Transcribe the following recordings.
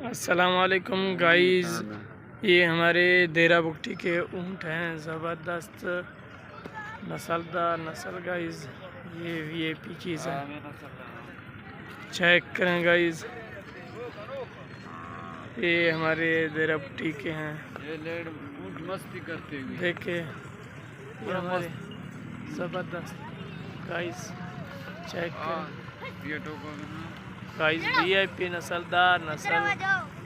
अस्सलाम वालेकुम गाइस, ये हमारे देरा बुगटी के ऊँट हैं। ज़बरदस्त नस्लदार नस्ल गाइस। ये वीआईपी चीज़ है, चेक करें गाइस। ये हमारे देरा बुगटी के हैं। ये ऊँट मस्ती करते हुए देखे, ये हमारे ज़बरदस्त गाइस, चेक करें गाइस। वीआईपी नस्लदार नस्ल,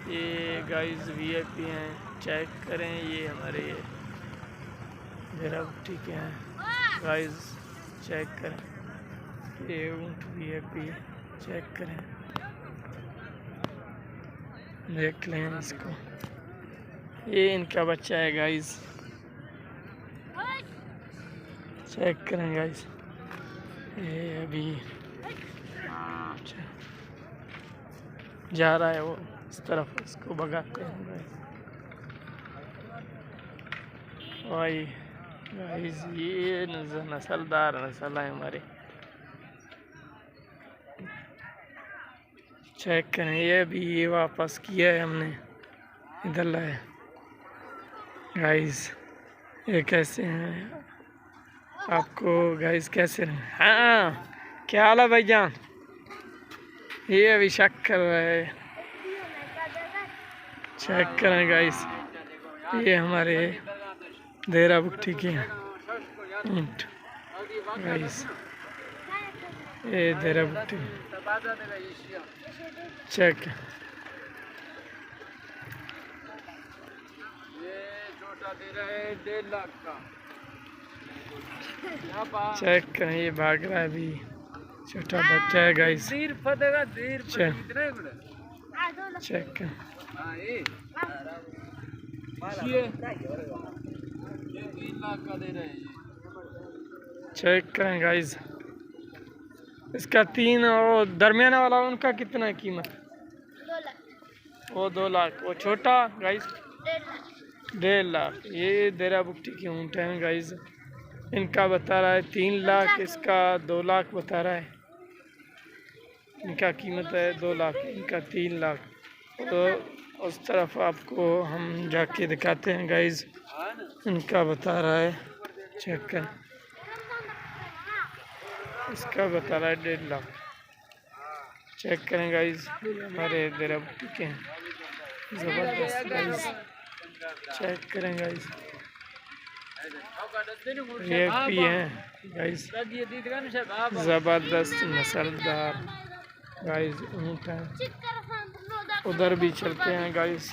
ये गाइस वीआईपी हैं, चेक करें। ये हमारे देरा बुगटी के हैं गाइस, चेक करें। ये ऊँट वीआईपी है, चेक करें, देख लें इसको। ये इनका बच्चा है गाइस, चेक करें गाइस। ये अभी जा रहा है वो इस तरफ, इसको भगाते हैं गाइस। भाई गाइस, ये नस्लदार नस्ल है हमारे, चेक करें। ये भी ये वापस किया है हमने, इधर लाए गाइस। ये कैसे हैं आपको गाइस, कैसे हैं? हाँ, क्या हाल है भाईजान? ये अभी शक कर रहा है, चेक करें गाइस। ये हमारे देरा बुगटी के हैं ऊँट गाइस, ये देरा बुगटी चेक। चेक करें, ये भाग रहा है अभी, छोटा बच्चा है गाइस। चेक करें, चेक करें गाइस। इसका 3 और दरमियाना वाला उनका कितना है कीमत? 2 लाख। वो छोटा गाइस 1.5 लाख। ये देरा बुगटी के ऊँट हैं गाइस। इनका बता रहा है 3 लाख, इसका 2 लाख बता रहा है। इनका कीमत है 2 लाख, इनका 3 लाख। तो उस तरफ आपको हम जाके दिखाते हैं गाइस। इनका बता रहा है, चेक कर, इसका बता रहा है 1.5 लाख। चेक करें गाइस, हमारे देरा बुगटी के हैं, ज़बरदस्त गाइस, चेक करें गाइस। ये भी हैं गाइस, ज़बरदस्त नस्लदार गाइस ऊँट हैं। उधर भी चलते हैं गाइस,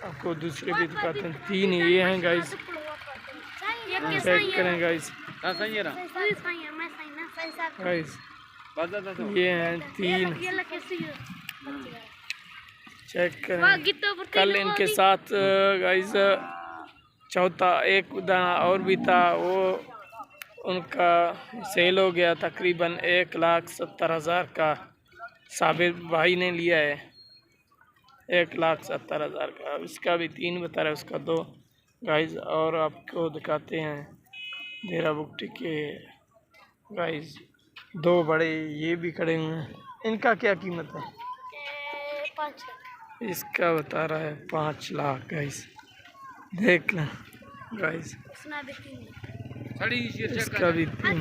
आपको दूसरे भी दिखाते हैं। 3 ये हैं गाइस, चेक करें गाइस। गाइस ये हैं 3, चेक करें। कल इनके साथ गाइस चौथा एक दाना और भी था, वो उनका सेल हो गया तकरीबन 1,70,000 का। साबिर भाई ने लिया है 1,70,000 का। इसका भी 3 बता रहा है, उसका 2 गाइस। और आपको दिखाते हैं देरा बुगटी के गाइस, 2 बड़े ये भी खड़े हुए हैं। इनका क्या कीमत है? 5 लाख। इसका बता रहा है 5 लाख गाइस, देख लें गाइस। इसका भी 3।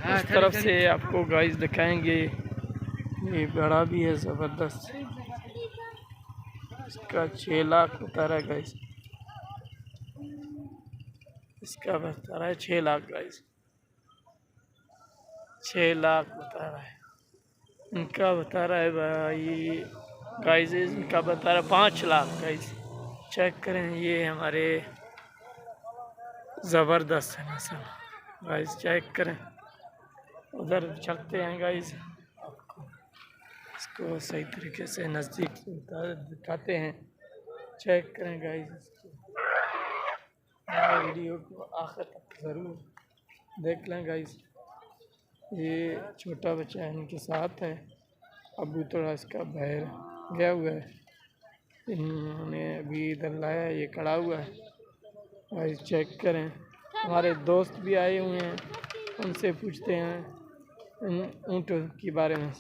इस तरफ से आपको गाइस दिखाएंगे। ये बड़ा भी है ज़बरदस्त, इसका 6 लाख बता रहा है गाइस। इसका बता रहा है 6 लाख गाइस, 6 लाख बता रहा है। इनका बता रहा है भाई गाइस, इनका बता रहा है 5 लाख गाइस। चेक करें, ये हमारे ज़बरदस्त है नस्ल गाइस, चेक करें। उधर चलते हैं गाइस, आपको इसको सही तरीके से नज़दीक से दिखाते हैं। चेक करें गाइस, इसको वीडियो को आखिर तक ज़रूर देख लें गाइस। ये छोटा बच्चा है, इनके साथ है। अभी थोड़ा इसका बाहर गया हुआ है, इन्होंने अभी इधर लाया, ये खड़ा हुआ है गाइस। चेक करें, हमारे दोस्त भी आए हुए हैं, उनसे पूछते हैं ऊँट के बारे में।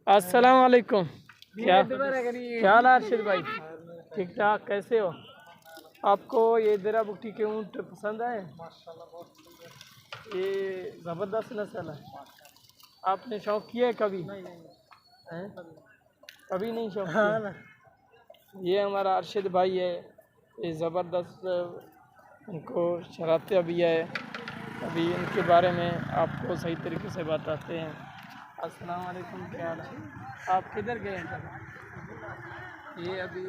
अस्सलाम वालेकुम। क्या क्या हाल है अर्शद भाई? ठीक ठाक, कैसे हो? आपको ये देरा बुकटी के ऊँट पसंद आए? ये ज़बरदस्त नस्ल है। आपने शौक किया है कभी? हैं? कभी नहीं शौक किया? ये हमारा अर्शद भाई है, ये ज़बरदस्त इनको शरारतें भी है। अभी इनके बारे में आपको सही तरीके से बताते हैं। अस्सलाम वालेकुम, क्या हाल है? आप किधर गए हैं? ये अभी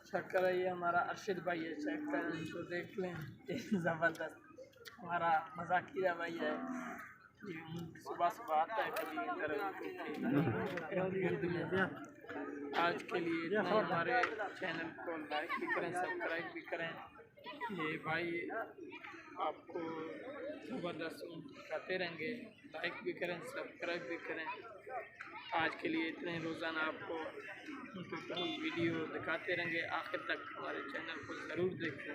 चेक कर, ये हमारा अर्शद भाई है, चेक करें इनको, देख लें। ये ज़बरदस्त हमारा मजाकिया भाई है। ये सुबह सुबह आता है कभी इधर गिरद में। आज के लिए इतना ही। हमारे चैनल को लाइक भी करें, सब्सक्राइब भी करें। ये भाई आपको ज़बरदस्त दिखाते रहेंगे, लाइक भी करें, सब्सक्राइब भी करें। आज के लिए इतने ही। रोज़ाना आपको वीडियो दिखाते रहेंगे। आखिर तक हमारे चैनल को ज़रूर देखें।